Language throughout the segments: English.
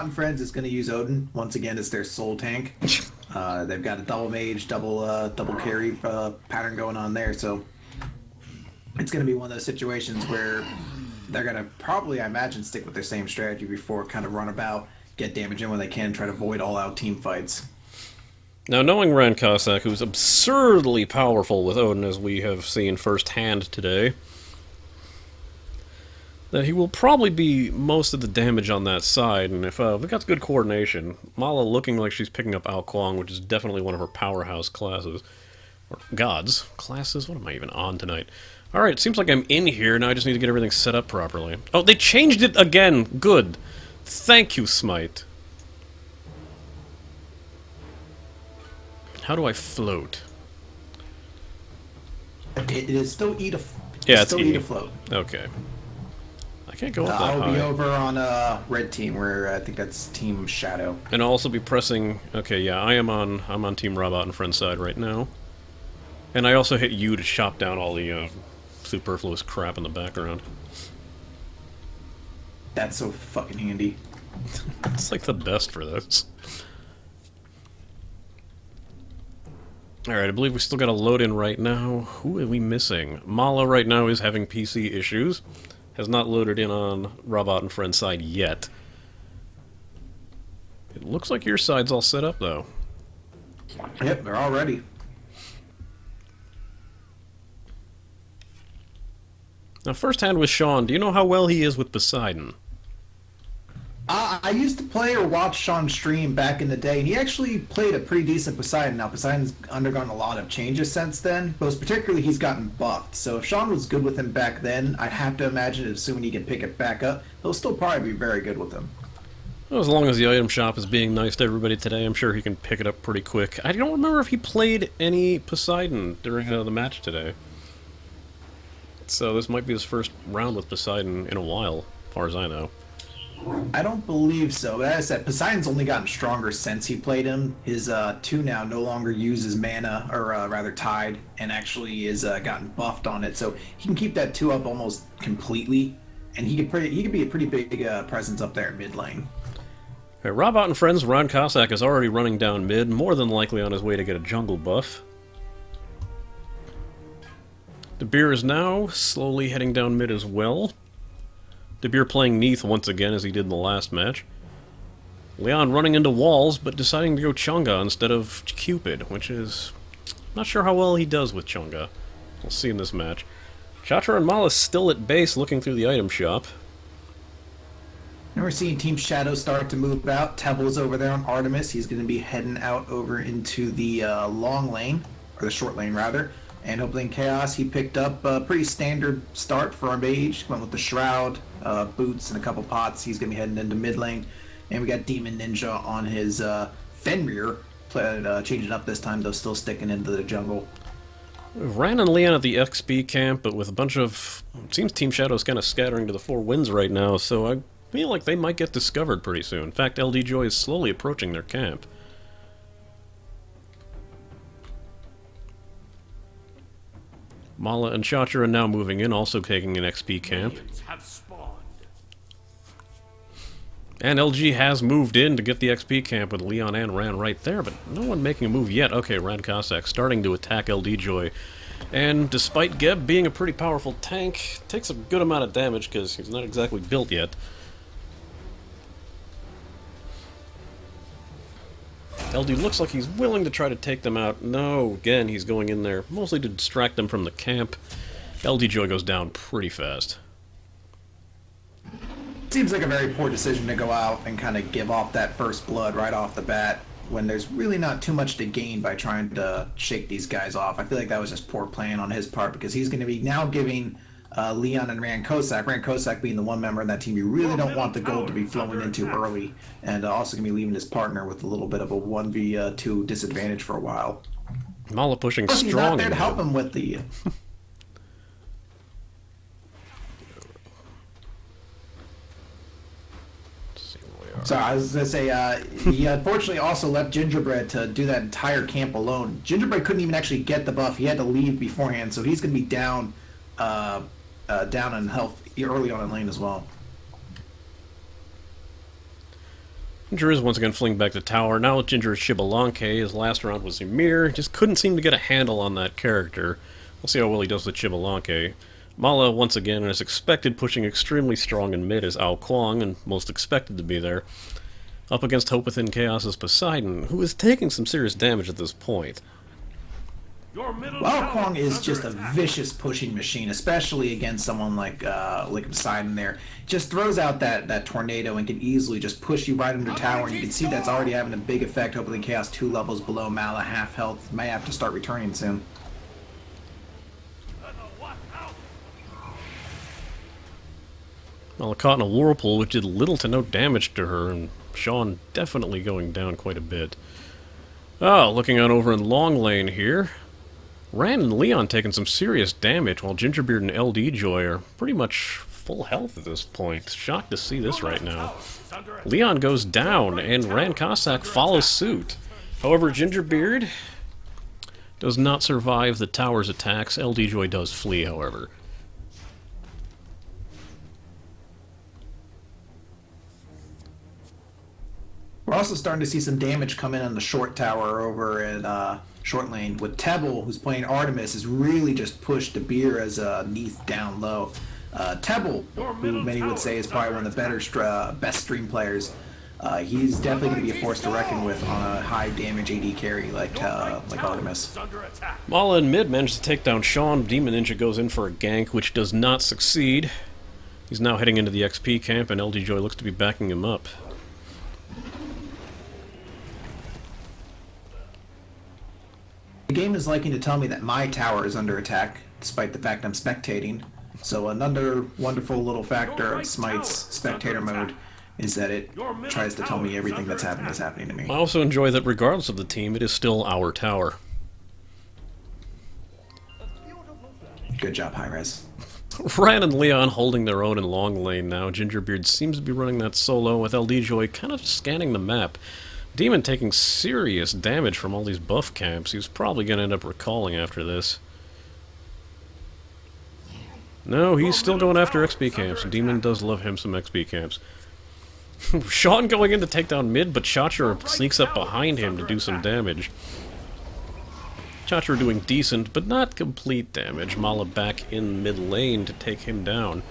and Friends is going to use Odin once again as their soul tank. They've got a double mage, double carry pattern going on there, so it's going to be one of those situations where they're going to probably, I imagine, stick with their same strategy before, kind of run about, get damage in when they can, try to avoid all-out team fights. Now, knowing Rand Cossack, who's absurdly powerful with Odin, as we have seen firsthand today, that he will probably be most of the damage on that side, and if we got good coordination, Mala looking like she's picking up Ao Kuang, which is definitely one of her powerhouse classes. Or gods. Classes? What am I even on tonight? Alright, it seems like I'm in here, now I just need to get everything set up properly. Oh, they changed it again! Good. Thank you, SMITE. How do I float? It is still E to, Yeah, it's still E. E to float. Okay. I can't go up that I'll high. be over on red team, where I think that's Team Shadow. And I'll also be pressing... Okay, yeah, I'm on Team Robot and Friend's side right now. And I also hit U to chop down all the superfluous crap in the background. That's so fucking handy. It's like the best for this. Alright, I believe we still got a load in right now. Who are we missing? Mala right now is having PC issues. Has not loaded in on Robot and Friend's side yet. It looks like your side's all set up, though. Yep, they're all ready. Now, first hand with Sean, do you know how well he is with Poseidon? I used to play or watch Sean stream back in the day, and he actually played a pretty decent Poseidon. Now, Poseidon's undergone a lot of changes since then, most particularly he's gotten buffed. So if Sean was good with him back then, I'd have to imagine, assuming he can pick it back up, he'll still probably be very good with him. Well, as long as the item shop is being nice to everybody today, I'm sure he can pick it up pretty quick. I don't remember if he played any Poseidon during the match today. So this might be his first round with Poseidon in a while, as far as I know. I don't believe so. But as I said, Poseidon's only gotten stronger since he played him. His 2 now no longer uses mana, or rather Tide, and actually is gotten buffed on it. So he can keep that 2 up almost completely, and he could be a pretty big presence up there in mid lane. Right, Robot and Friends, Ron Cossack is already running down mid, more than likely on his way to get a jungle buff. De Beer is now slowly heading down mid as well. De Beer playing Neath once again as he did in the last match. Leon running into walls, but deciding to go Chunga instead of Cupid, which is... not sure how well he does with Chunga. We'll see in this match. Chatra and Mala still at base looking through the item shop. And we're seeing Team Shadow start to move out. Tebel's over there on Artemis. He's going to be heading out over into the long lane, or the short lane rather. And Opening Chaos, he picked up a pretty standard start for our mage. Went with the Shroud, boots, and a couple pots. He's going to be heading into mid lane. And we got Demon Ninja on his Fenrir, changing up this time, though still sticking into the jungle. Ran and Leon at the XP camp, but with a bunch of... it seems Team Shadow's kind of scattering to the 4 winds right now, so I feel like they might get discovered pretty soon. In fact, LD Joy is slowly approaching their camp. Mala and Chatra are now moving in, also taking an XP camp. And LG has moved in to get the XP camp with Leon and Ran right there, but no one making a move yet. Okay, Ran Cossack starting to attack LD Joy. And despite Geb being a pretty powerful tank, takes a good amount of damage because he's not exactly built yet. LD looks like he's willing to try to take them out. No, again, he's going in there mostly to distract them from the camp. LD Joy goes down pretty fast. Seems like a very poor decision to go out and kind of give off that first blood right off the bat when there's really not too much to gain by trying to shake these guys off. I feel like that was just poor plan on his part because he's going to be now giving Leon and Rand Cossack being the one member in that team you really don't want the gold to be flowing into early, and also going to be leaving his partner with a little bit of a 1v2 disadvantage for a while. Mala pushing Plus, he's strong not there to in help mid. him with the... So I was going to say, he unfortunately also left Gingerbread to do that entire camp alone. Gingerbread couldn't even actually get the buff. He had to leave beforehand, so he's going to be down down in health early on in lane as well. Ginger is once again fleeing back to tower. Now Ginger is Chibalanke. His last round was Ymir. Just couldn't seem to get a handle on that character. We'll see how well he does with Chibalanke. Mala, once again, as expected, pushing extremely strong in mid as Ao Kuang, and most expected to be there. Up against Hope Within Chaos's Poseidon, who is taking some serious damage at this point. Ao Kuang is just a vicious pushing machine, especially against someone like Poseidon there. Just throws out that tornado and can easily just push you right under tower, and you can see that's already having a big effect. Hope Within Chaos 2 levels below Mala, half health, may have to start returning soon. Mala caught in a whirlpool, which did little to no damage to her, and Sean definitely going down quite a bit. Oh, looking on over in long lane here. Rand and Leon taking some serious damage, while Gingerbeard and LD Joy are pretty much full health at this point. Shocked to see this right now. Leon goes down, and Rand Cossack follows suit. However, Gingerbeard does not survive the tower's attacks. LD Joy does flee, however. We're also starting to see some damage come in on the short tower over at short lane with Tebble, who's playing Artemis, has really just pushed De Beer as Neath down low. Tebble, who many would say is probably one of the better best stream players, he's definitely going to be a force to reckon with on a high damage AD carry like Artemis. Mala in mid manages to take down Sean. Demon Ninja goes in for a gank, which does not succeed. He's now heading into the XP camp, and LD Joy looks to be backing him up. The game is liking to tell me that my tower is under attack, despite the fact I'm spectating. So another wonderful little factor of Smite's spectator mode is that it tries to tell me everything that's happening is happening to me. I also enjoy that regardless of the team, it is still our tower. Good job, Hi-Res. Ran and Leon holding their own in long lane now. Gingerbeard seems to be running that solo, with LD Joy kind of scanning the map. Demon taking serious damage from all these buff camps. He's probably going to end up recalling after this. No, he's still going after XP camps. Demon does love him some XP camps. Sean going in to take down mid, but Chacher sneaks up behind him to do some damage. Chacher doing decent, but not complete damage. Mala back in mid lane to take him down.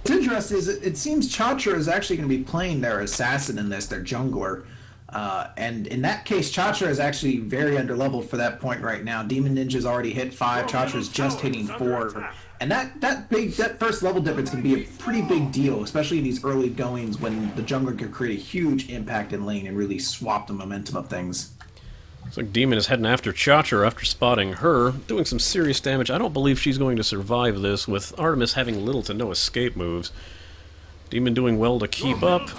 What's interesting is it seems Chacher is actually going to be playing their assassin in this, their jungler. And in that case, Chacher is actually very underleveled for that point right now. Demon Ninja's already hit 5, Chacher's just hitting 4. And that first level difference can be a pretty big deal, especially in these early goings when the jungler can create a huge impact in lane and really swap the momentum of things. Looks like Demon is heading after Chacher after spotting her, doing some serious damage. I don't believe she's going to survive this, with Artemis having little to no escape moves. Demon doing well to keep up,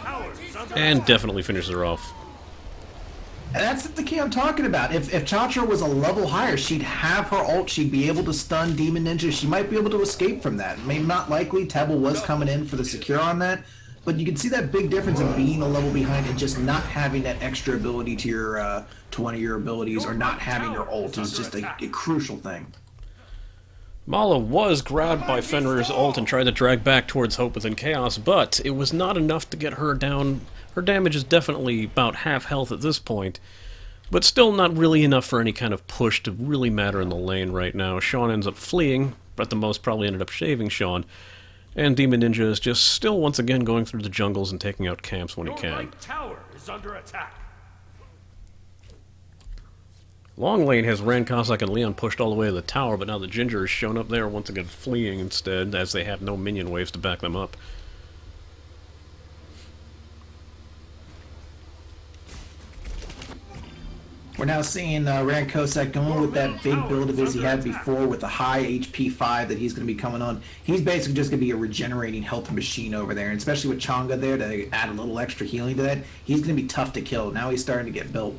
and definitely finishes her off. And that's the key I'm talking about. If Chacher was a level higher, she'd have her ult, she'd be able to stun Demon Ninja, she might be able to escape from that. Maybe not likely, Tebble was coming in for the secure on that, but you can see that big difference of being a level behind and just not having that extra ability to your to one of your abilities, or not having your ult is just a crucial thing. Mala was grabbed by Fenrir's ult and tried to drag back towards Hope Within Chaos, but it was not enough to get her down. Her damage is definitely about half health at this point, but still not really enough for any kind of push to really matter in the lane right now. Sean ends up fleeing, but at the most probably ended up shaving Sean, and Demon Ninja is just still once again going through the jungles and taking out camps when he can. Right tower is under attack. Long lane has Rand Cossack and Leon pushed all the way to the tower, but now the Ginger has shown up there once again fleeing instead, as they have no minion waves to back them up. We're now seeing Rand Cossack going with that big build of his he had before with a high HP 5 that he's going to be coming on. He's basically just going to be a regenerating health machine over there, and especially with Chang'e there to add a little extra healing to that, he's going to be tough to kill. Now he's starting to get built.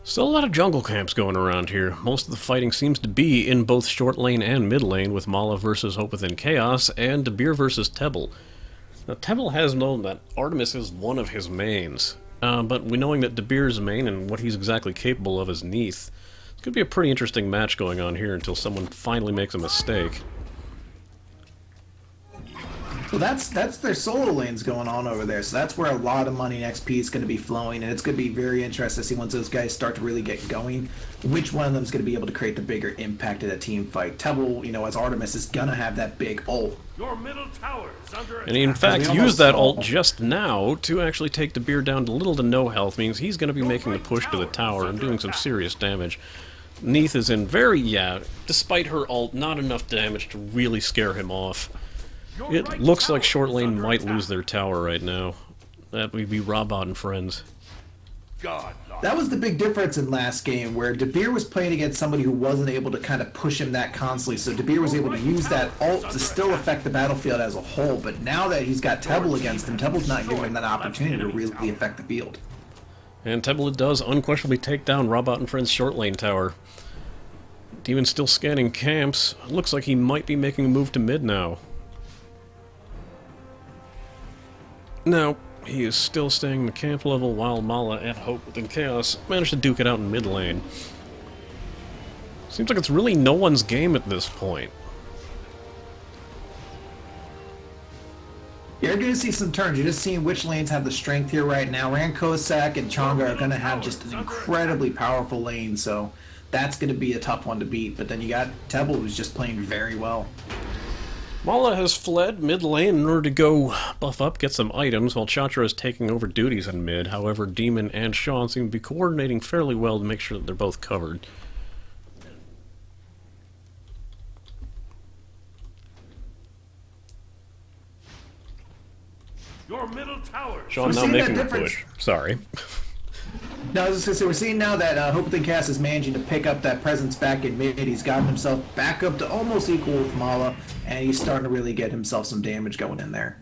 Still a lot of jungle camps going around here. Most of the fighting seems to be in both short lane and mid lane, with Mala versus Hope Within Chaos and De Beer versus Tebble. Now, Tebble has known that Artemis is one of his mains, but we knowing that De Beer's main and what he's exactly capable of is Neath. Could be a pretty interesting match going on here until someone finally makes a mistake. Well, that's their solo lanes going on over there, so that's where a lot of money and XP is going to be flowing, and it's going to be very interesting to see once those guys start to really get going, which one of them is going to be able to create the bigger impact in a team fight. Tebble, you know, as Artemis, is going to have that big ult. Your middle tower is under attack. And he in fact used that ult just now to actually take Dabir down to little to no health, means he's going to be making the push to the tower and doing some serious damage. Neith is in despite her ult, not enough damage to really scare him off. It looks like short lane might lose their tower right now. That would be Robot and friends. That was the big difference in last game, where Dabir was playing against somebody who wasn't able to kind of push him that constantly, so Dabir was able to use that ult to still affect the battlefield as a whole, but now that he's got Tebble against him, Tebble's not giving him that opportunity to really affect the field. And Tebble does unquestionably take down Robot and friends' short lane tower. Demon's still scanning camps. Looks like he might be making a move to mid now. No, he is still staying in the camp level while Mala and Hope within Chaos managed to duke it out in mid lane. Seems like it's really no one's game at this point. You're going to see some turns. You're just seeing which lanes have the strength here right now. Rankosak and Chang'e are going to have just an incredibly powerful lane, so that's going to be a tough one to beat. But then you got Tebble, who's just playing very well. Mala has fled mid lane in order to go buff up, get some items, while Chatra is taking over duties in mid. However, Demon and Sean seem to be coordinating fairly well to make sure that they're both covered. Your middle tower. Sean now making a push. Sorry. No, I was just going to say, we're seeing now that Hope Within Chaos is managing to pick up that presence back in mid. He's gotten himself back up to almost equal with Mala, and he's starting to really get himself some damage going in there.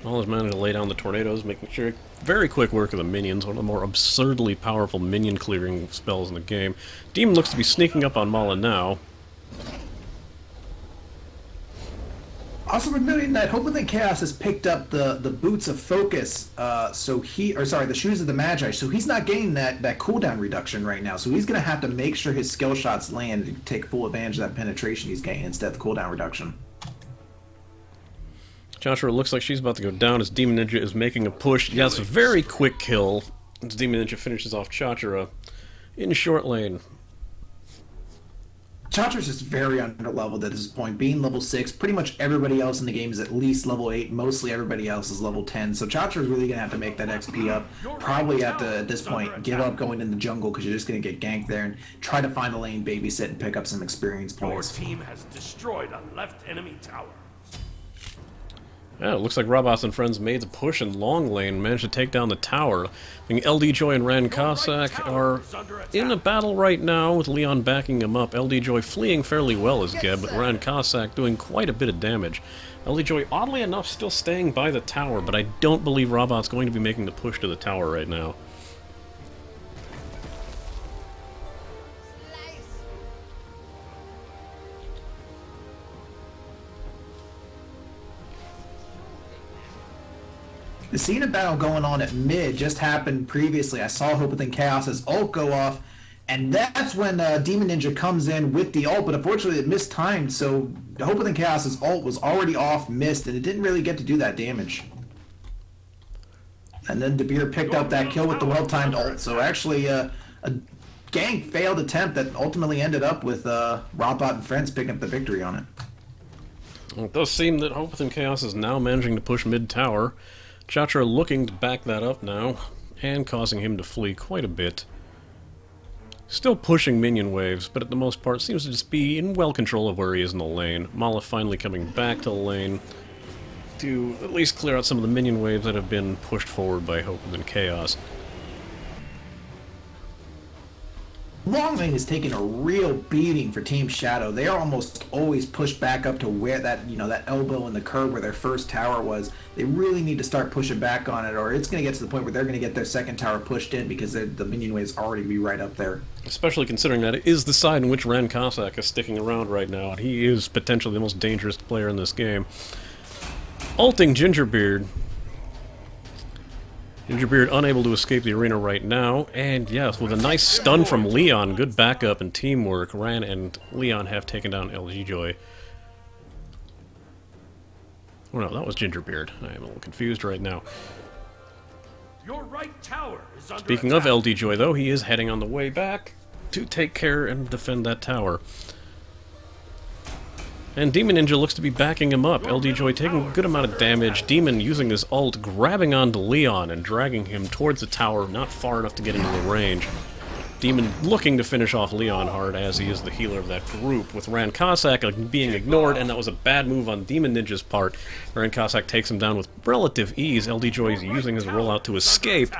Mala's managed to lay down the tornadoes, making sure very quick work of the minions, one of the more absurdly powerful minion clearing spells in the game. Demon looks to be sneaking up on Mala now. Also, we're noting that Hope Within Chaos has picked up the boots of focus, the shoes of the Magi, so he's not getting that cooldown reduction right now. So he's going to have to make sure his skill shots land to take full advantage of that penetration he's getting instead of the cooldown reduction. Joshua looks like she's about to go down as Demon Ninja is making a push. Yes, a very quick kill as Demon Ninja finishes off Chachara in short lane. Chatra's just very underleveled at this point. Being level 6, pretty much everybody else in the game is at least level 8. Mostly everybody else is level 10. So Chatra's really going to have to make that XP up. Probably have to, at this point, give up going in the jungle because you're just going to get ganked there and try to find a lane, babysit, and pick up some experience points. Your team has destroyed a left enemy tower. Yeah, it looks like Robots and Friends made the push in long lane, managed to take down the tower. I think LD Joy and Ran Cossack are in a battle right now with Leon backing him up. LD Joy fleeing fairly well as Geb, but Ran Cossack doing quite a bit of damage. LD Joy, oddly enough, still staying by the tower, but I don't believe Robot's going to be making the push to the tower right now. The Cena battle going on at mid just happened previously. I saw Hope Within Chaos's ult go off, and that's when Demon Ninja comes in with the ult, but unfortunately it mistimed, so Hope Within Chaos's ult was already off, missed, and it didn't really get to do that damage. And then Dabir picked up that kill with the well-timed ult, so actually a gank failed attempt that ultimately ended up with Robot and Friends picking up the victory on it. Well, it does seem that Hope Within Chaos is now managing to push mid-tower. Chatra looking to back that up now, and causing him to flee quite a bit. Still pushing minion waves, but at the most part seems to just be in well control of where he is in the lane. Mala finally coming back to the lane to at least clear out some of the minion waves that have been pushed forward by Hope and Chaos. Long lane is taking a real beating for Team Shadow. They are almost always pushed back up to where that elbow in the curve where their first tower was. They really need to start pushing back on it, or it's going to get to the point where they're going to get their second tower pushed in because the minion waves already be right up there. Especially considering that it is the side in which Ran Cossack is sticking around right now, and he is potentially the most dangerous player in this game. Ulting Gingerbeard. Gingerbeard unable to escape the arena right now, and yes, with a nice stun from Leon, good backup and teamwork, Ran and Leon have taken down LG Joy. Oh no, that was Gingerbeard. I am a little confused right now. Your right tower is under Speaking attack. of LD Joy, though, he is heading on the way back to take care and defend that tower. And Demon Ninja looks to be backing him up. LD Joy taking a good amount of damage. Demon using his ult, grabbing onto Leon and dragging him towards the tower, not far enough to get into the range. Demon looking to finish off Leon hard, as he is the healer of that group, with Ran Cossack being ignored, and that was a bad move on Demon Ninja's part. Ran Cossack takes him down with relative ease. LD Joy is using his rollout to escape.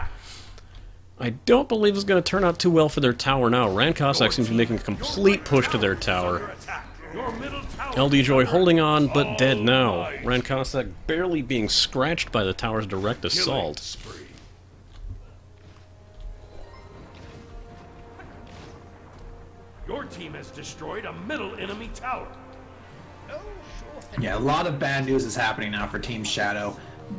I don't believe it's going to turn out too well for their tower now. Ran Cossack seems to be making a complete push to their tower. Your middle tower LD Joy holding on, but dead now. Ran Cossack barely being scratched by the tower's direct assault. spree. Your team has destroyed a middle enemy tower. Yeah, a lot of bad news is happening now for Team Shadow.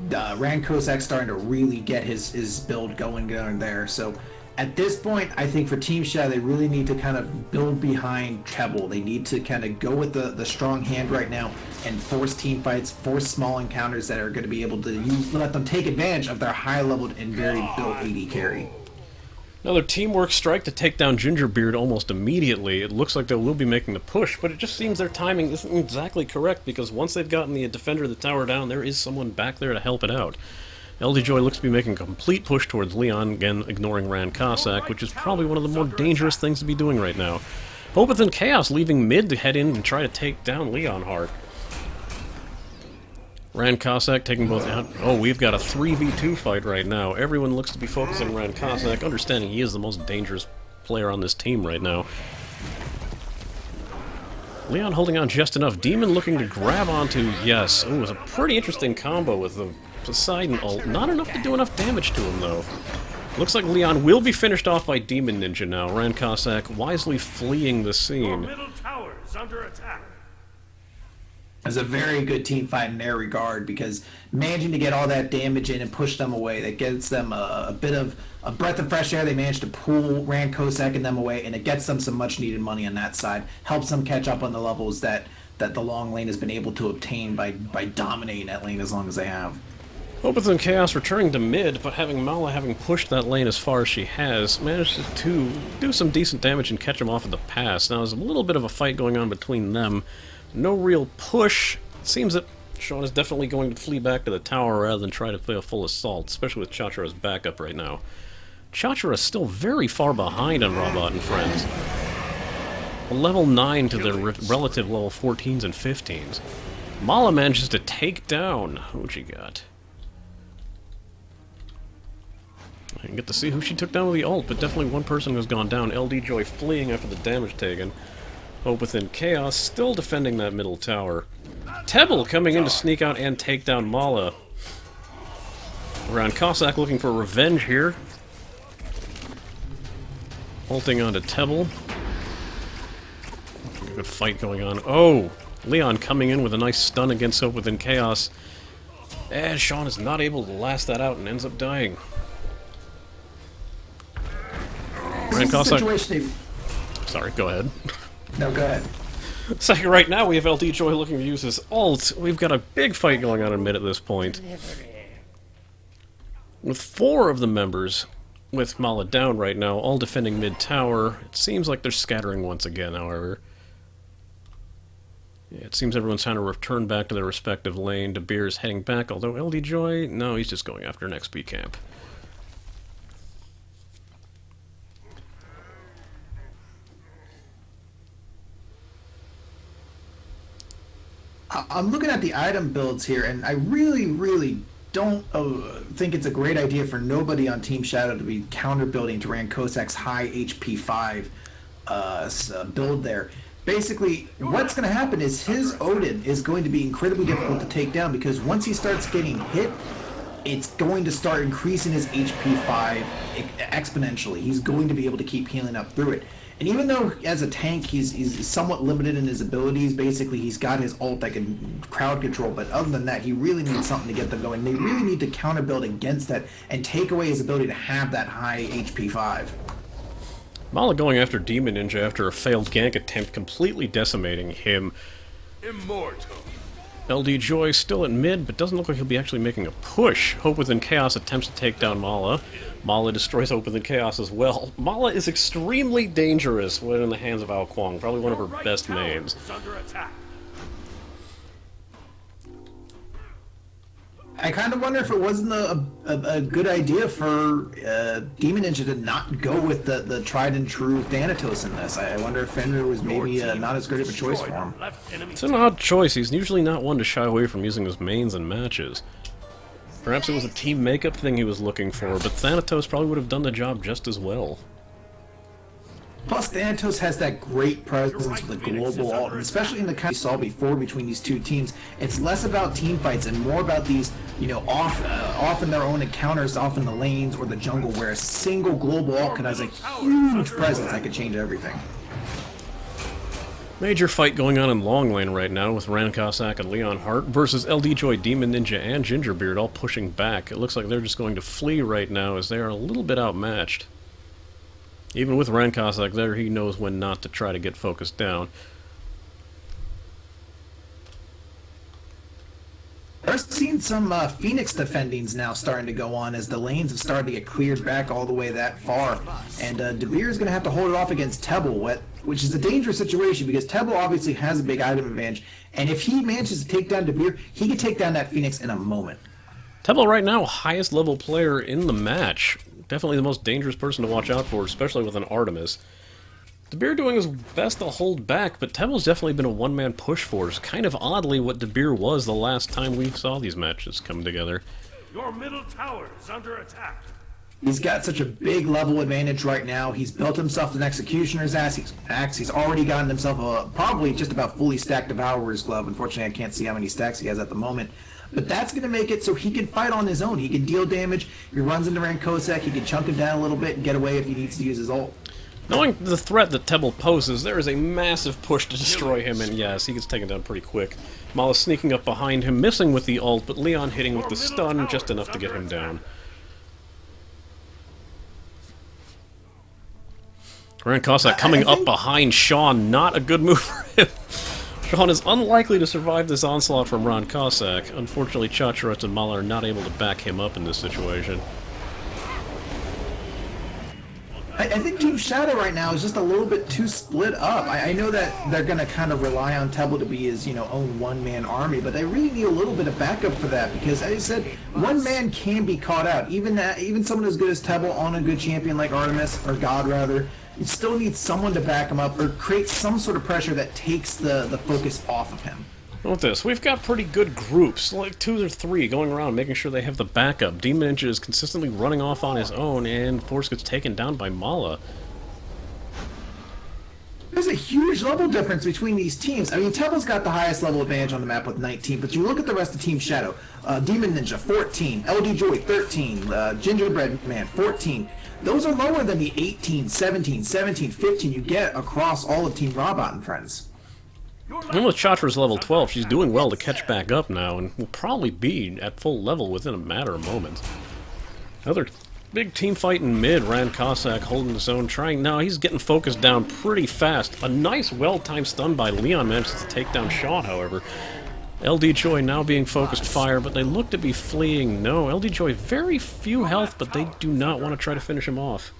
Ran Kossak's starting to really get his build going there. So at this point, I think for Team Shadow, they really need to kind of build behind Treble. They need to kind of go with the strong hand right now and force team fights, force small encounters that are going to be able to let them take advantage of their high-leveled and very built AD carry. Another teamwork strike to take down Gingerbeard almost immediately. It looks like they will be making the push, but it just seems their timing isn't exactly correct, because once they've gotten the defender of the tower down, there is someone back there to help it out. LD Joy looks to be making a complete push towards Leon, again ignoring Ran Cossack, which is probably one of the more dangerous things to be doing right now. Hopeth and Chaos leaving mid to head in and try to take down Leon hard. Ran Cossack taking both out. Oh, we've got a 3v2 fight right now. Everyone looks to be focusing Ran Cossack, understanding he is the most dangerous player on this team right now. Leon holding on just enough. Demon looking to grab onto, yes. Ooh, it was a pretty interesting combo with the Poseidon ult. Not enough to do enough damage to him, though. Looks like Leon will be finished off by Demon Ninja now. Ran Cossack wisely fleeing the Your scene. middle tower is under attack. It's a very good team fight in their regard, because managing to get all that damage in and push them away, that gets them a bit of a breath of fresh air. They managed to pull Ran Cossack and them away, and it gets them some much needed money on that side. Helps them catch up on the levels that the long lane has been able to obtain by dominating that lane as long as they have. Hopeth and Chaos returning to mid, but Mala having pushed that lane as far as she has, managed to do some decent damage and catch him off at the pass. Now there's a little bit of a fight going on between them. No real push. It seems that Sean is definitely going to flee back to the tower rather than try to play a full assault, especially with Chachara's backup right now. Chachara is still very far behind on Robot and friends. A level 9 to their relative level 14s and 15s. Mala manages to take down... Who'd she got? I didn't get to see who she took down with the ult, but definitely one person has gone down. LD Joy fleeing after the damage taken. Hopeth and Chaos still defending that middle tower. Tebble coming in to sneak out and take down Mala. Ran Cossack looking for revenge here. Ulting onto Tebble. Good fight going on. Oh! Leon coming in with a nice stun against Hopeth and Chaos. And Sean is not able to last that out and ends up dying. Ran Cossack... Sorry, go ahead. No, go ahead. Second, right now we have LD Joy looking to use his ult. We've got a big fight going on in mid at this point. With 4 of the members, with Mala down right now, all defending mid tower. It seems like they're scattering once again, however. Yeah, it seems everyone's trying to return back to their respective lane. De Beer's heading back, although LD Joy, no, he's just going after an XP camp. I'm looking at the item builds here, and I really don't think it's a great idea for nobody on Team Shadow to be counter building to Ran Cossack's high HP 5 build there. Basically, what's going to happen is his Odin is going to be incredibly difficult to take down, because once he starts getting hit, it's going to start increasing his HP 5 exponentially. He's going to be able to keep healing up through it. And even though as a tank he's somewhat limited in his abilities, basically he's got his ult that can crowd control, but other than that, he really needs something to get them going. They really need to counter build against that and take away his ability to have that high HP 5. Mala going after Demon Ninja after a failed gank attempt, completely decimating him. Immortal. LD Joy still at mid, but doesn't look like he'll be actually making a push. Hope Within Chaos attempts to take down Mala. Mala destroys Hope Within Chaos as well. Mala is extremely dangerous when in the hands of Ao Kuang, probably one of her best mains. Under attack. I kind of wonder if it wasn't a good idea for Demon Ninja to not go with the tried and true Thanatos in this. I wonder if Fenrir was maybe not as good of a choice for him. It's an odd choice. He's usually not one to shy away from using his mains in matches. Perhaps it was a team makeup thing he was looking for, but Thanatos probably would have done the job just as well. Plus, Thanatos has that great presence with the global ult, and especially in the kind we saw before between these two teams. It's less about team fights and more about these, you know, off in their own encounters, off in the lanes or the jungle, where a single global ult has a huge presence that could change everything. Major fight going on in long lane right now with Ran Cossack and Leon Hart versus LD Joy, Demon Ninja, and Gingerbeard all pushing back. It looks like they're just going to flee right now as they are a little bit outmatched. Even with Ran Cossack there, he knows when not to try to get focused down. We're seeing some Phoenix defendings now starting to go on as the lanes have started to get cleared back all the way that far. And De Beer is going to have to hold it off against Tebble, which is a dangerous situation because Tebble obviously has a big item advantage. And if he manages to take down De Beer, he can take down that Phoenix in a moment. Tebble right now, highest level player in the match. Definitely the most dangerous person to watch out for, especially with an Artemis. De Beer doing his best to hold back, but Tebble's definitely been a one-man push force. Kind of oddly what De Beer was the last time we saw these matches come together. Your middle tower is under attack. He's got such a big level advantage right now. He's built himself an Executioner's axe. He's already gotten himself a probably just about fully stacked Devourer's Glove. Unfortunately, I can't see how many stacks he has at the moment. But that's going to make it so he can fight on his own. He can deal damage. He runs into Ran Cossack. He can chunk him down a little bit and get away if he needs to use his ult. Knowing the threat that Tebble poses, there is a massive push to destroy him, and yes, he gets taken down pretty quick. Mala sneaking up behind him, missing with the ult, but Leon hitting with the stun just enough to get him down. Ran Cossack coming up behind Sean, not a good move for him. Sean is unlikely to survive this onslaught from Ran Cossack. Unfortunately, Chacharet and Mala are not able to back him up in this situation. I think Team Shadow right now is just a little bit too split up. I know that they're going to kind of rely on Tebble to be his, own one-man army, but they really need a little bit of backup for that because, as I said, one man can be caught out. Even someone as good as Tebble on a good champion like Artemis, or God rather, you still need someone to back him up or create some sort of pressure that takes the focus off of him. Note this, we've got pretty good groups, like 2 or 3, going around making sure they have the backup. Demon Ninja is consistently running off on his own, and Force gets taken down by Mala. There's a huge level difference between these teams. I mean, Tebble's got the highest level advantage on the map with 19, but you look at the rest of Team Shadow. Demon Ninja, 14. LD Joy, 13. Gingerbread Man, 14. Those are lower than the 18, 17, 17, 15 you get across all of Team Robot and friends. And with Chatra's level 12, she's doing well to catch back up now, and will probably be at full level within a matter of moments. Another big team fight in mid, Ran Cossack holding his own, trying... Now he's getting focused down pretty fast. A nice, well-timed stun by Leon manages to take down Sean, however. LD Joy now being focused fire, but they look to be fleeing. No, LD Joy, very few health, but they do not want to try to finish him off.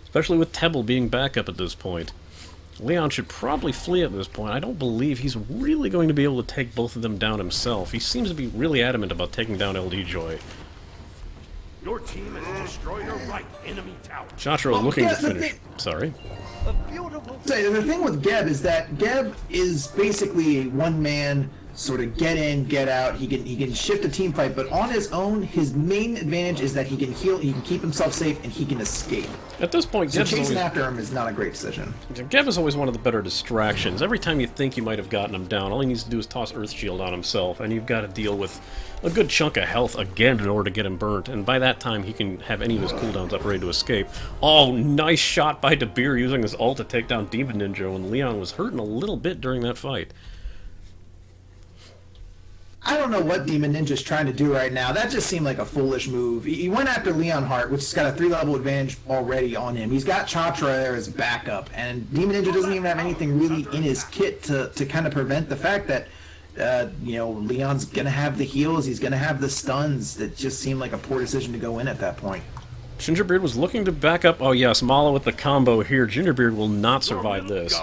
Especially with Tebble being back up at this point. Leon should probably flee at this point. I don't believe he's really going to be able to take both of them down himself. He seems to be really adamant about taking down LD Joy. Your team has destroyed a right enemy tower. Chatra looking to finish. Sorry. So the thing with Geb is that Geb is basically a one-man sort of get in, get out. He can shift a team fight, but on his own, his main advantage is that he can heal, he can keep himself safe, and he can escape. At this point, So chasing after him is not a great decision. Geb is always one of the better distractions. Every time you think you might have gotten him down, all he needs to do is toss Earth Shield on himself, and you've got to deal with a good chunk of health again in order to get him burnt, and by that time he can have any of his cooldowns up ready to escape. Oh, nice shot by De Beer using his ult to take down Demon Ninja when Leon was hurting a little bit during that fight. I don't know what Demon Ninja's trying to do right now. That just seemed like a foolish move. He went after Leonhardt, which has got a 3-level advantage already on him. He's got Chatra there as backup, and Demon Ninja doesn't even have anything really in his kit to kind of prevent the fact that, Leon's going to have the heals, he's going to have the stuns. It just seemed like a poor decision to go in at that point. Gingerbeard was looking to back up. Oh yes, Mala with the combo here. Gingerbeard will not survive this.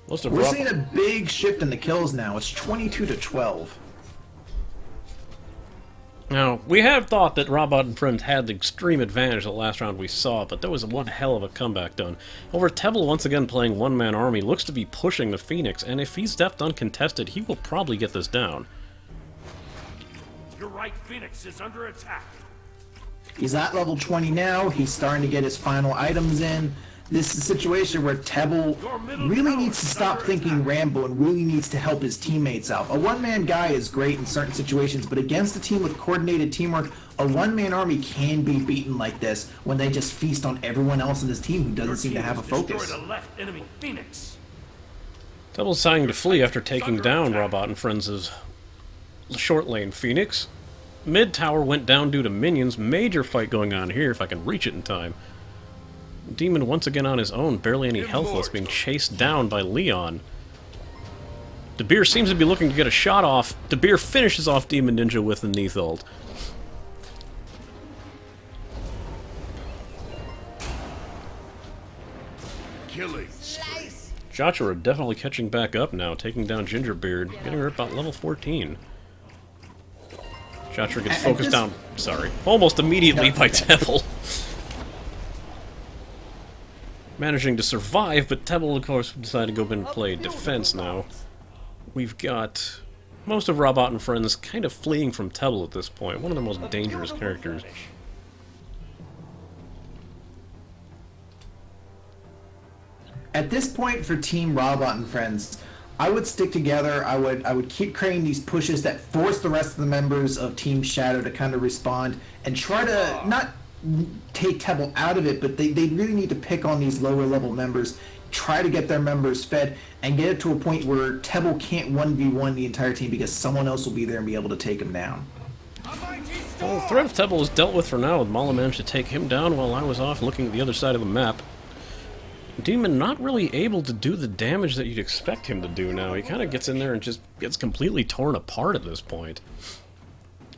We're seeing a big shift in the kills now. It's 22-12. Now, we have thought that Robot and Friends had the extreme advantage the last round we saw, but there was one hell of a comeback done. However, Tebble, once again playing one-man army, looks to be pushing the Phoenix, and if he's left uncontested, he will probably get this down. Your right Phoenix is under attack. He's at level 20 now. He's starting to get his final items in. This is a situation where Tebble really needs to stop thinking Rambo and really needs to help his teammates out. A one-man guy is great in certain situations, but against a team with coordinated teamwork, a one-man army can be beaten like this when they just feast on everyone else in this team who doesn't seem to have a focus. Tebble's deciding to flee after taking down Robot and Friends' short lane Phoenix. Mid tower went down due to minions. Major fight going on here if I can reach it in time. Demon once again on his own, barely any healthless, being chased down by Leon. De Beer seems to be looking to get a shot off. De Beer finishes off Demon Ninja with the Neath ult. Chachara definitely catching back up now, taking down Gingerbeard, getting her about level 14. Chachara gets focused down, almost immediately by Tebble. Managing to survive, but Tebble, of course, decided to go in and play defense now. We've got most of Robot and Friends kind of fleeing from Tebble at this point, one of the most dangerous characters. At this point for Team Robot and Friends, I would stick together. I would keep creating these pushes that force the rest of the members of Team Shadow to kind of respond and try to not take Tebble out of it, but they really need to pick on these lower level members, try to get their members fed, and get it to a point where Tebble can't 1v1 the entire team because someone else will be there and be able to take him down. Well, the threat of Tebble is dealt with for now, with Mala managed to take him down while I was off looking at the other side of the map. Demon not really able to do the damage that you'd expect him to do now. He kind of gets in there and just gets completely torn apart at this point.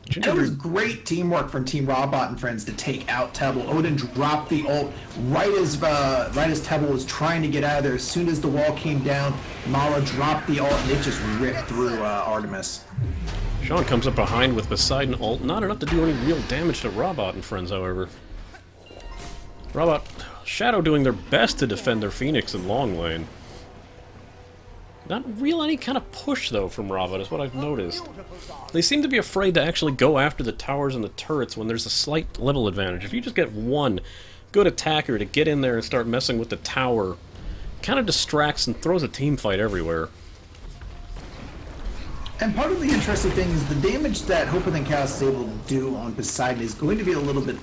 It was great teamwork from Team Robot and Friends to take out Tebble. Odin dropped the ult right as Tebble was trying to get out of there. As soon as the wall came down, Mala dropped the ult and it just ripped through Artemis. Sean comes up behind with Poseidon ult, not enough to do any real damage to Robot and Friends, however. Shadow doing their best to defend their Phoenix in long lane. Not real any kind of push, though, from Robot, is what I've noticed. They seem to be afraid to actually go after the towers and the turrets when there's a slight level advantage. If you just get one good attacker to get in there and start messing with the tower, it kind of distracts and throws a team fight everywhere. And part of the interesting thing is the damage that Hope Within Chaos is able to do on Poseidon is going to be a little bit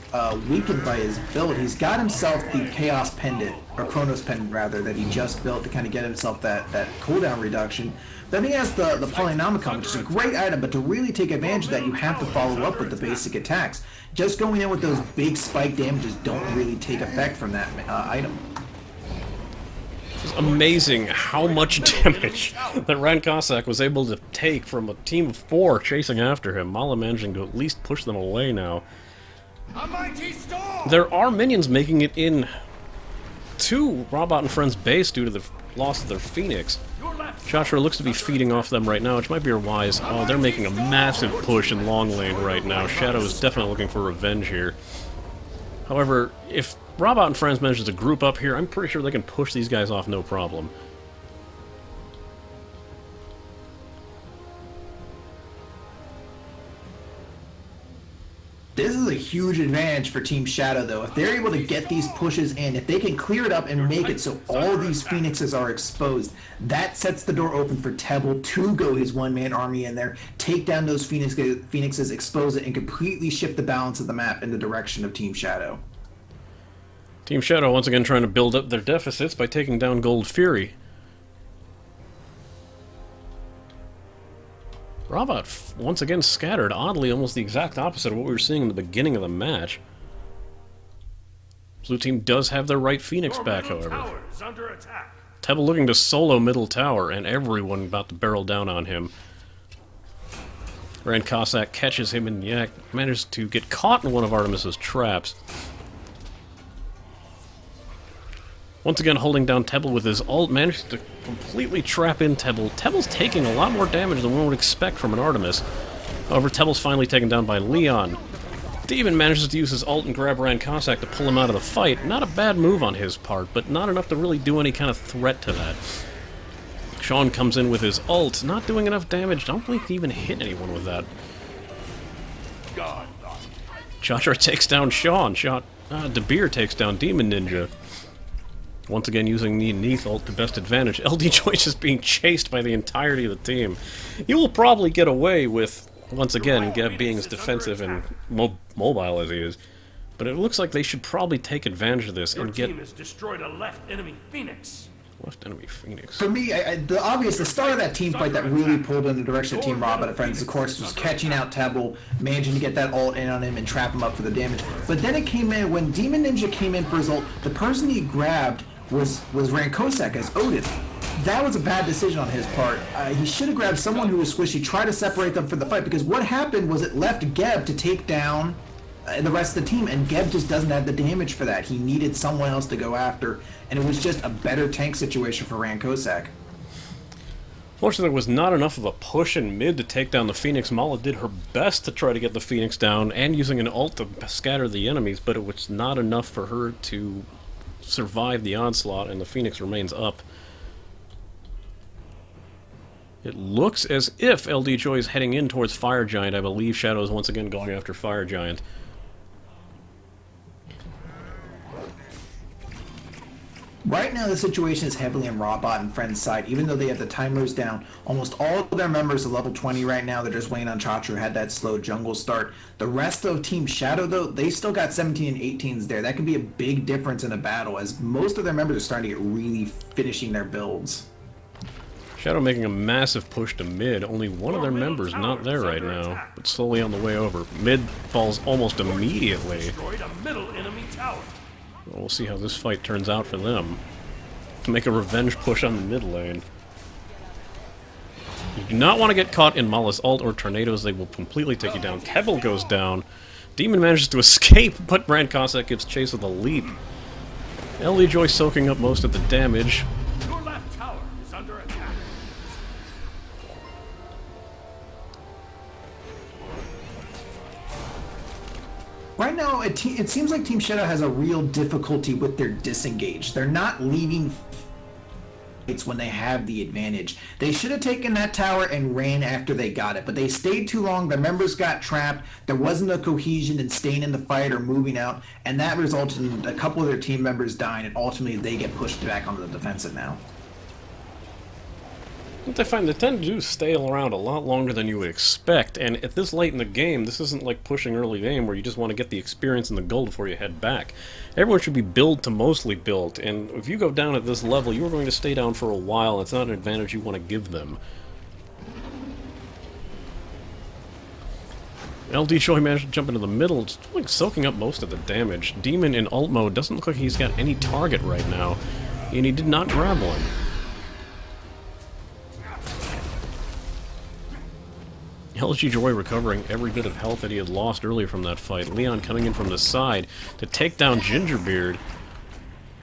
weakened by his build. He's got himself the Chaos Pendant, or Chronos Pendant rather, that he just built to kind of get himself that cooldown reduction. Then he has the Polynomicon, which is a great item, but to really take advantage of that, you have to follow up with the basic attacks. Just going in with those big spike damages don't really take effect from that item. It's amazing how much damage that Ran Cossack was able to take from a team of 4 chasing after him. Mala managing to at least push them away now. There are minions making it in to Robot and Friends base due to the loss of their Phoenix. Chachara looks to be feeding off them right now, which might be wise. Oh, they're making a massive push in long lane right now. Shadow is definitely looking for revenge here. However, if Robot and friends manages to group up here. I'm pretty sure they can push these guys off no problem. This is a huge advantage for Team Shadow, though. If they're able to get these pushes in, if they can clear it up and make it so all these Phoenixes are exposed, that sets the door open for Tebble to go his one-man army in there, take down those Phoenixes, expose it, and completely shift the balance of the map in the direction of Team Shadow. Team Shadow once again trying to build up their deficits by taking down Gold Fury. Robot once again scattered, oddly almost the exact opposite of what we were seeing in the beginning of the match. Blue team does have their right Phoenix back, however. Tebble looking to solo middle tower, and everyone about to barrel down on him. Rand Cossack catches him and manages to get caught in one of Artemis's traps. Once again holding down Tebble with his ult, manages to completely trap in Tebble. Tebble's taking a lot more damage than one would expect from an Artemis. However, Tebble's finally taken down by Leon. Demon manages to use his ult and grab Rand Cossack to pull him out of the fight. Not a bad move on his part, but not enough to really do any kind of threat to that. Sean comes in with his ult, not doing enough damage. Don't believe he even hit anyone with that. Chatra takes down Sean. De Beer takes down Demon Ninja. Once again using the Neath ult to best advantage. LD Joyce is being chased by the entirety of the team. He will probably get away with, once again, being as defensive and mobile as he is. But it looks like they should probably take advantage of this and get... Your team has destroyed a left enemy Phoenix. Left enemy Phoenix. For me, the start of that team fight that really pulled in the direction of Team Robot and Friends, of course, was catching out Tebble, managing to get that ult in on him and trap him up for the damage. But then it came in, when Demon Ninja came in for his ult, the person he grabbed was Rand Cossack as Odin. That was a bad decision on his part. He should have grabbed someone who was squishy, try to separate them for the fight, because what happened was it left Geb to take down the rest of the team, and Geb just doesn't have the damage for that. He needed someone else to go after, and it was just a better tank situation for Rand Cossack. Fortunately, there was not enough of a push in mid to take down the Phoenix. Mala did her best to try to get the Phoenix down, and using an ult to scatter the enemies, but it was not enough for her to survive the onslaught, and the Phoenix remains up. It looks as if LD Joy is heading in towards Fire Giant. I believe Shadow is once again going after Fire Giant. Right now, the situation is heavily on Robot and Friends' side. Even though they have the timers down, almost all of their members are level 20 right now. They're just waiting on Chatra, who had that slow jungle start. The rest of Team Shadow, though, they still got 17 and 18s there. That can be a big difference in a battle, as most of their members are starting to get really finishing their builds. Shadow making a massive push to mid. Only one of their members not there right now, but slowly on the way over. Mid falls almost immediately. We'll see how this fight turns out for them. To make a revenge push on the mid lane. You do not want to get caught in Mala's ult or tornadoes. They will completely take you down. Tebble goes down. Demon manages to escape, but Rand Cossack gives chase with a leap. LD Joy soaking up most of the damage. Your left tower is under attack. Right now, it seems like Team Shadow has a real difficulty with their disengage. They're not leaving fights when they have the advantage. They should have taken that tower and ran after they got it, but they stayed too long. Their members got trapped. There wasn't a cohesion in staying in the fight or moving out, and that resulted in a couple of their team members dying, and ultimately they get pushed back onto the defensive now. What they find, they tend to do stay around a lot longer than you would expect, and at this late in the game, this isn't like pushing early game where you just want to get the experience and the gold before you head back. Everyone should be built to mostly built, and if you go down at this level, you're going to stay down for a while. It's not an advantage you want to give them. LD Choi managed to jump into the middle, just like soaking up most of the damage. Demon in ult mode doesn't look like he's got any target right now, and he did not grab one. LG Joy recovering every bit of health that he had lost earlier from that fight. Leon coming in from the side to take down Gingerbeard.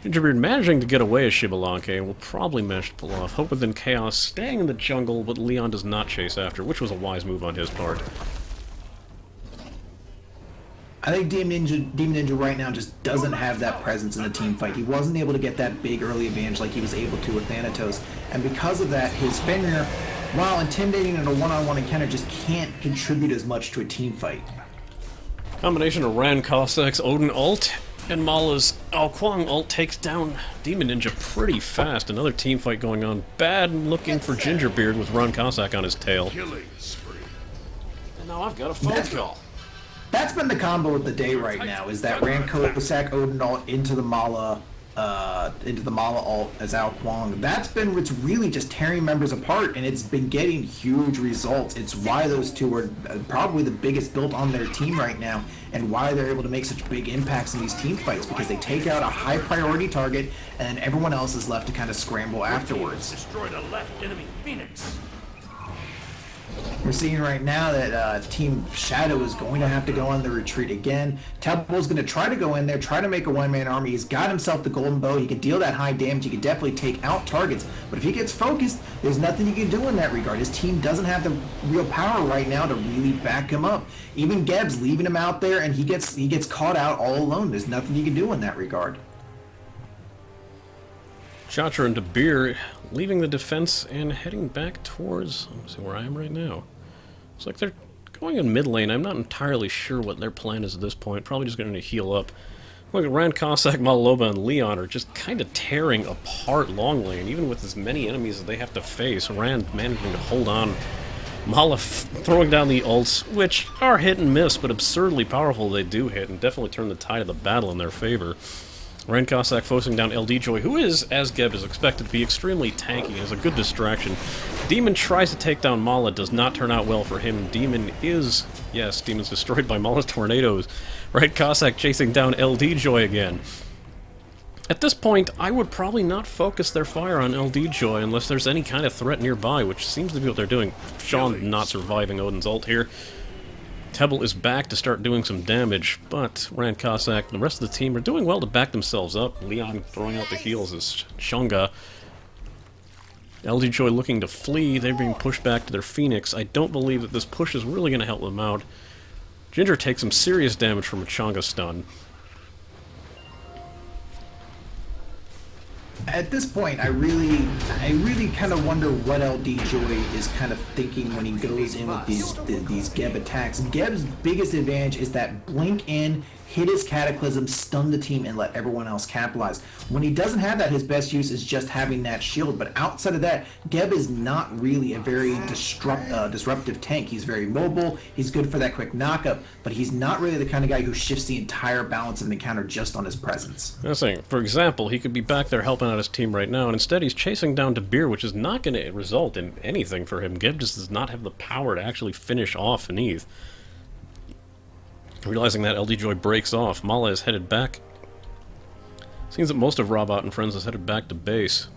Gingerbeard managing to get away as Shibalanke and will probably manage to pull off Hope Within Chaos, staying in the jungle, but Leon does not chase after, which was a wise move on his part. I think Demon Ninja right now just doesn't have that presence in the team fight. He wasn't able to get that big early advantage like he was able to with Thanatos. And because of that, his Fenrir, while intimidating in a one-on-one encounter, just can't contribute as much to a team fight. Combination of Ran Cossacks Odin ult and Mala's Ao Kuang ult takes down Demon Ninja pretty fast. Another team fight going on. Bad looking for Gingerbeard with Ran Cossack on his tail. Killing spree. And now I've got a phone call. That's been the combo of the day right now, is that Ran Cossack Odin ult into the Mala ult as Ao Kuang. That's been what's really just tearing members apart, and it's been getting huge results. It's why those two are probably the biggest built on their team right now, and why they're able to make such big impacts in these team fights, because they take out a high priority target, and then everyone else is left to kind of scramble afterwards. Destroyed a left enemy Phoenix. We're seeing right now that Team Shadow is going to have to go on the retreat again. Temple's going to try to go in there, try to make a one-man army. He's got himself the golden bow. He can deal that high damage. He can definitely take out targets. But if he gets focused, there's nothing he can do in that regard. His team doesn't have the real power right now to really back him up. Even Geb's leaving him out there, and he gets caught out all alone. There's nothing he can do in that regard. Chatra and De Beer leaving the defense and heading back towards... Let me see where I am right now. It's like they're going in mid lane. I'm not entirely sure what their plan is at this point. Probably just going to heal up. Look at Ran Cossack, Malaloba, and Leon are just kind of tearing apart long lane, even with as many enemies that they have to face. Rand managing to hold on. Mala throwing down the ults, which are hit and miss, but absurdly powerful they do hit, and definitely turn the tide of the battle in their favor. Ran Cossack forcing down LD Joy, who is, as Geb is expected to be, extremely tanky and is a good distraction. Demon tries to take down Mala, does not turn out well for him. Demon is, yes, Demon's destroyed by Mala's tornadoes. Ran Cossack chasing down LD Joy again. At this point, I would probably not focus their fire on LD Joy unless there's any kind of threat nearby, which seems to be what they're doing. Sean not surviving Odin's ult here. Tebble is back to start doing some damage, but Ran Cossack and the rest of the team are doing well to back themselves up. Leon throwing out the heals as Shunga. LD Joy looking to flee. They're being pushed back to their Phoenix. I don't believe that this push is really going to help them out. Ginger takes some serious damage from a Changa stun. At this point, I really kind of wonder what LD Joy is kind of thinking when he goes in with these Geb attacks. Geb's biggest advantage is that blink in, hit his Cataclysm, stun the team, and let everyone else capitalize. When he doesn't have that, his best use is just having that shield. But outside of that, Geb is not really a very disruptive tank. He's very mobile, he's good for that quick knockup, but he's not really the kind of guy who shifts the entire balance of an encounter just on his presence. I was saying, for example, he could be back there helping out his team right now, and instead he's chasing down De Beer, which is not going to result in anything for him. Geb just does not have the power to actually finish off Neith. Realizing that, LD Joy breaks off. Mala is headed back. Seems that most of Robot and friends is headed back to base.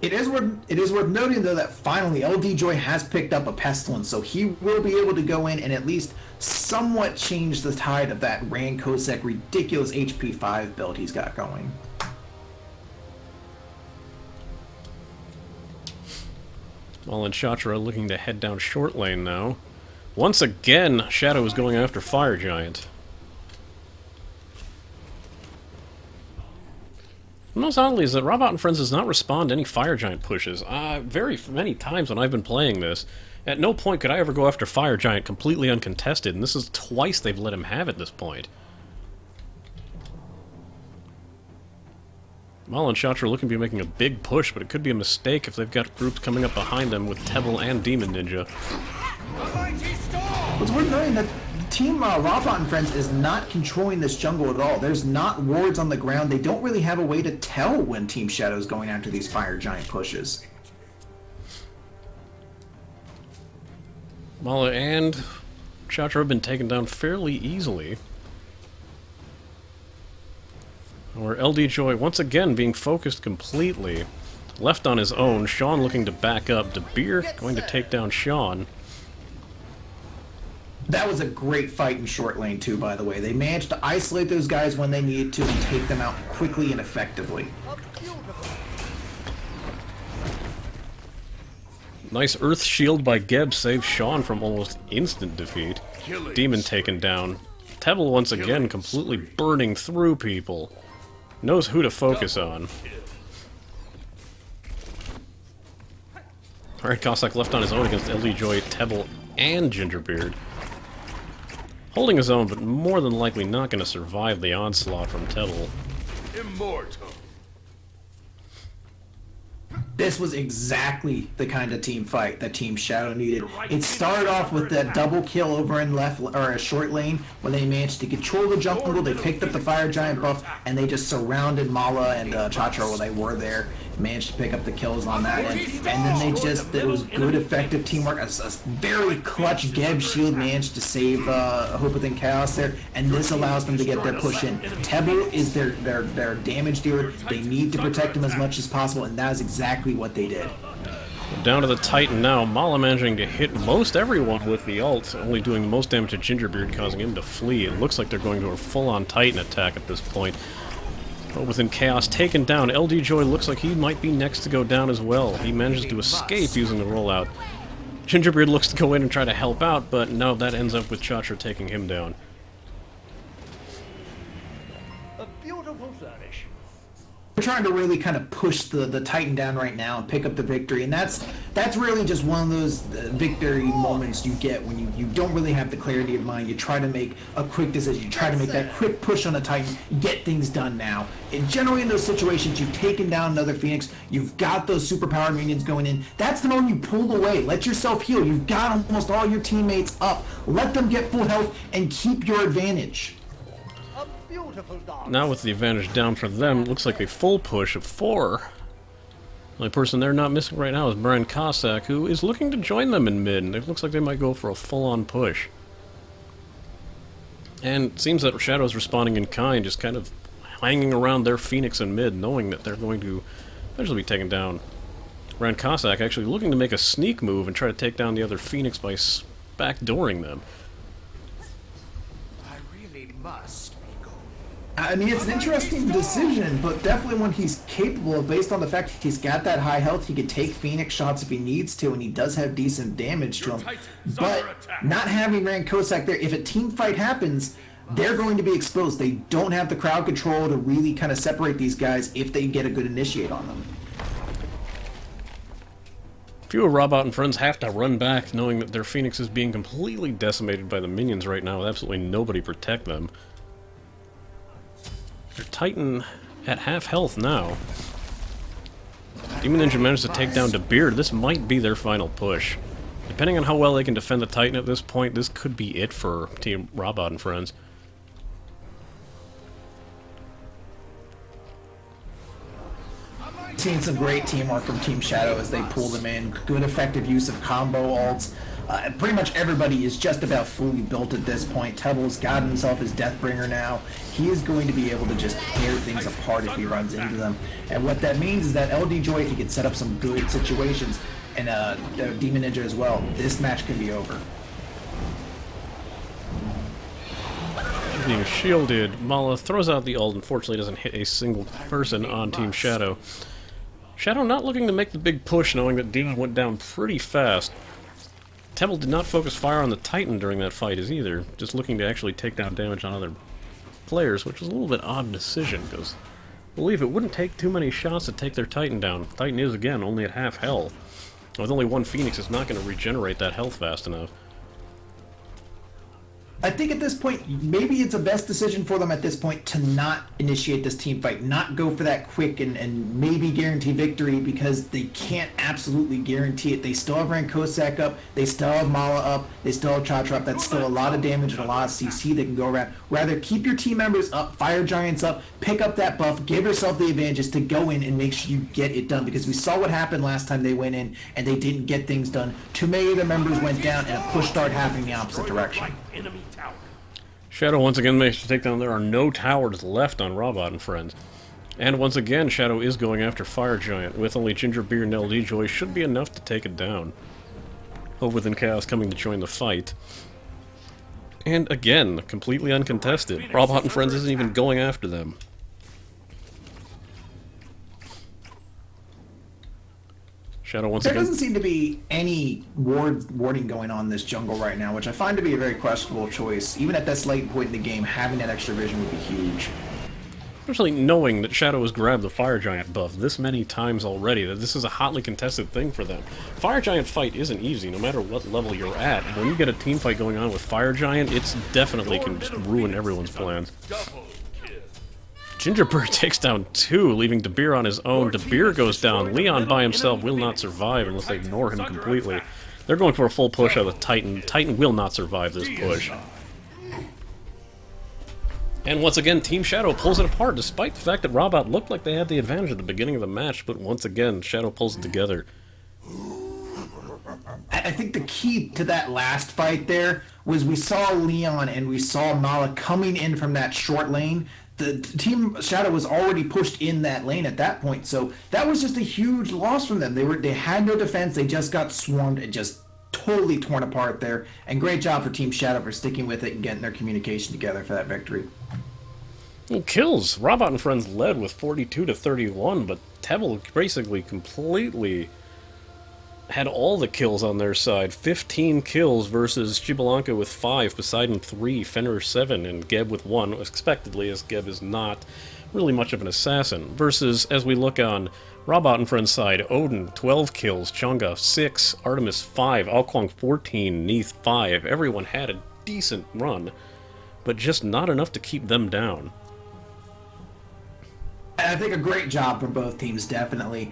It is worth noting, though, that finally LD Joy has picked up a Pestilence, so he will be able to go in and at least somewhat change the tide of that Ran Cossack ridiculous HP 5 build he's got going. Mala and Chatra looking to head down short lane now. Once again, Shadow is going after Fire Giant. Most oddly is that Robot and Friends does not respond to any Fire Giant pushes. Very many times when I've been playing this, at no point could I ever go after Fire Giant completely uncontested, and this is twice they've let him have at this point. Mal and Chatra are looking to be making a big push, but it could be a mistake if they've got groups coming up behind them with Tebble and Demon Ninja. What's worth noting that Team Robot and Friends is not controlling this jungle at all. There's not wards on the ground. They don't really have a way to tell when Team Shadow is going after these Fire Giant pushes. Mala and Chatra have been taken down fairly easily. Or LD Joy once again being focused completely. Left on his own, Sean looking to back up. De Beer going to take down Sean. That was a great fight in short lane too, by the way. They managed to isolate those guys when they needed to and take them out quickly and effectively. Nice Earth Shield by Geb saves Sean from almost instant defeat. Demon taken down. Tebble once again completely burning through people. Knows who to focus on. Alright, Cossack left on his own against LD Joy, Tebble, and Gingerbeard. Holding his own, but more than likely not going to survive the onslaught from Tebble. Immortal. This was exactly the kind of team fight that Team Shadow needed. It started off with that double kill over in left or a short lane when they managed to control the jungle. They picked up the Fire Giant buff and they just surrounded Mala and Chatra while they were there. Managed to pick up the kills on that end, and then they just, it was good effective teamwork. A very clutch Geb shield managed to save Hope Within Chaos there, and this allows them to get their push in. Tebble is their damage dealer. They need to protect him as much as possible, and that is exactly what they did. Down to the Titan now, Mala managing to hit most everyone with the ult, only doing the most damage to Gingerbeard, causing him to flee. It looks like they're going to a full-on Titan attack at this point. But within Chaos, taken down. LD Joy looks like he might be next to go down as well. He manages to escape using the rollout. Gingerbeard looks to go in and try to help out, but no, that ends up with Chatra taking him down. A beautiful flourish. We're trying to really kind of push the Titan down right now and pick up the victory, and that's really just one of those victory moments you get when you don't really have the clarity of mind. You try to make a quick decision, you try to make that quick push on a Titan, get things done now. And generally in those situations, you've taken down another Phoenix, you've got those superpowered minions going in, that's the moment you pull away, let yourself heal, you've got almost all your teammates up, let them get full health, and keep your advantage. Now with the advantage down for them, it looks like a full push of 4. The only person they're not missing right now is Brian Cossack, who is looking to join them in mid, and it looks like they might go for a full-on push. And it seems that Shadow's responding in kind, just kind of hanging around their Phoenix in mid, knowing that they're going to eventually be taken down. Brian Cossack actually looking to make a sneak move and try to take down the other Phoenix by backdooring them. I really must. I mean, it's an interesting decision, but definitely one he's capable of based on the fact that he's got that high health. He could take Phoenix shots if he needs to, and he does have decent damage to him. But not having Rand Cossack there, if a team fight happens, they're going to be exposed. They don't have the crowd control to really kind of separate these guys if they get a good initiate on them. Few of Robot and friends have to run back, knowing that their Phoenix is being completely decimated by the minions right now, with absolutely nobody protect them. Their Titan at half health now. Demon Ninja managed to take down DeBeard. This might be their final push. Depending on how well they can defend the Titan at this point, this could be it for Team Robot and friends. Seen some great teamwork from Team Shadow as they pull them in. Good effective use of combo ults. Pretty much everybody is just about fully built at this point. Tebble's got himself his Deathbringer now. He is going to be able to just tear things apart if he runs into them. And what that means is that LD Joy, if he can set up some good situations, and Demon Ninja as well, this match can be over. Being shielded, Mala throws out the ult, unfortunately doesn't hit a single person on Team Shadow. Shadow not looking to make the big push, knowing that Demon went down pretty fast. Tebble did not focus fire on the Titan during that fight as either, just looking to actually take down damage on other players, which was a little bit odd decision, because I believe it wouldn't take too many shots to take their Titan down. Titan is, again, only at half health. With only one Phoenix, it's not going to regenerate that health fast enough. I think at this point, maybe it's a best decision for them at this point to not initiate this team fight, not go for that quick and maybe guarantee victory, because they can't absolutely guarantee it. They still have Rand Cossack up, they still have Mala up, they still have Chatra up. That's still a lot of damage and a lot of CC that can go around. Rather, keep your team members up, Fire Giants up, pick up that buff, give yourself the advantages to go in and make sure you get it done, because we saw what happened last time they went in and they didn't get things done. Too many of their members went down and a push started happening the opposite direction. Enemy tower. Shadow once again managed to take down. There are no towers left on Robot and friends. And once again, Shadow is going after Fire Giant. With only Gingerbeard and LD Joy, should be enough to take it down. Hope Within Chaos coming to join the fight. And again, completely uncontested. Robot and friends isn't even going after them. Shadow once There again. doesn't seem to be any warding going on in this jungle right now, which I find to be a very questionable choice. Even at this late point in the game, having that extra vision would be huge. Especially knowing that Shadow has grabbed the Fire Giant buff this many times already, that this is a hotly contested thing for them. Fire Giant fight isn't easy, no matter what level you're at. When you get a team fight going on with Fire Giant, it's definitely can just ruin everyone's plans. Double kill. Gingerbread takes down 2, leaving De Beer on his own. De Beer goes down. Leon by himself will not survive unless they ignore him completely. They're going for a full push out of Titan. Titan will not survive this push. And once again, Team Shadow pulls it apart, despite the fact that Robot looked like they had the advantage at the beginning of the match, but once again, Shadow pulls it together. I think the key to that last fight there was we saw Leon and we saw Mala coming in from that short lane. The Team Shadow was already pushed in that lane at that point, so that was just a huge loss from them. They had no defense, they just got swarmed and just totally torn apart there. And great job for Team Shadow for sticking with it and getting their communication together for that victory. Well, kills. Robot and Friends led with 42 to 31, but Tebble basically completely had all the kills on their side. 15 kills versus Chibalanka with 5, Poseidon 3, Fenrir 7, and Geb with 1, expectedly, as Geb is not really much of an assassin. Versus, as we look on Robot and Friends side, Odin 12 kills, Chang'e 6, Artemis 5, Alkwang 14, Neith 5. Everyone had a decent run, but just not enough to keep them down. I think a great job from both teams, definitely.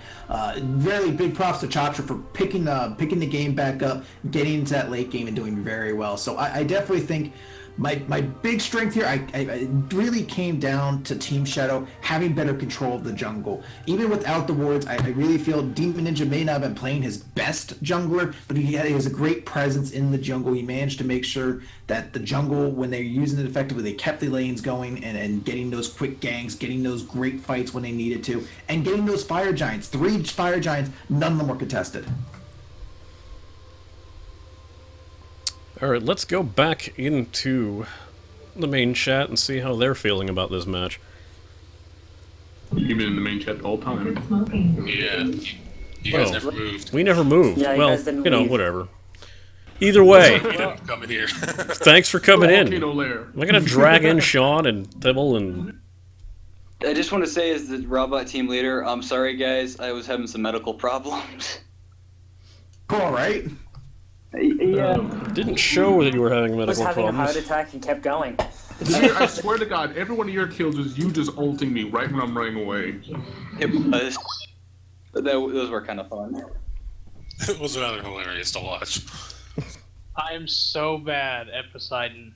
Really big props to Chatra for picking the game back up, getting into that late game and doing very well. So I definitely think my big strength here, I really came down to Team Shadow having better control of the jungle. Even without the wards, I really feel Demon Ninja may not have been playing his best jungler, but he has a great presence in the jungle. He managed to make sure that the jungle, when they're using it effectively, they kept the lanes going and getting those quick ganks, getting those great fights when they needed to, and getting those Fire Giants. 3 Fire Giants, none of them were contested. Alright, let's go back into the main chat and see how they're feeling about this match. You've been in the main chat the whole time. Yeah, you guys never moved. We never moved. Yeah, you well, guys didn't you know, leave. whatever. Either way, We didn't come in here. thanks for coming in. Volcano lair. Am I gonna drag in Sean and Tibble and... I just want to say, as the robot team leader, I'm sorry, guys. I was having some medical problems. Cool, right? Yeah, Didn't show that you were having was medical having a heart problems. attack and kept going. I swear to God, every one of your kills is you just ulting me right when I'm running away. It was. Those were kind of fun. It was rather hilarious to watch. I'm so bad at Poseidon.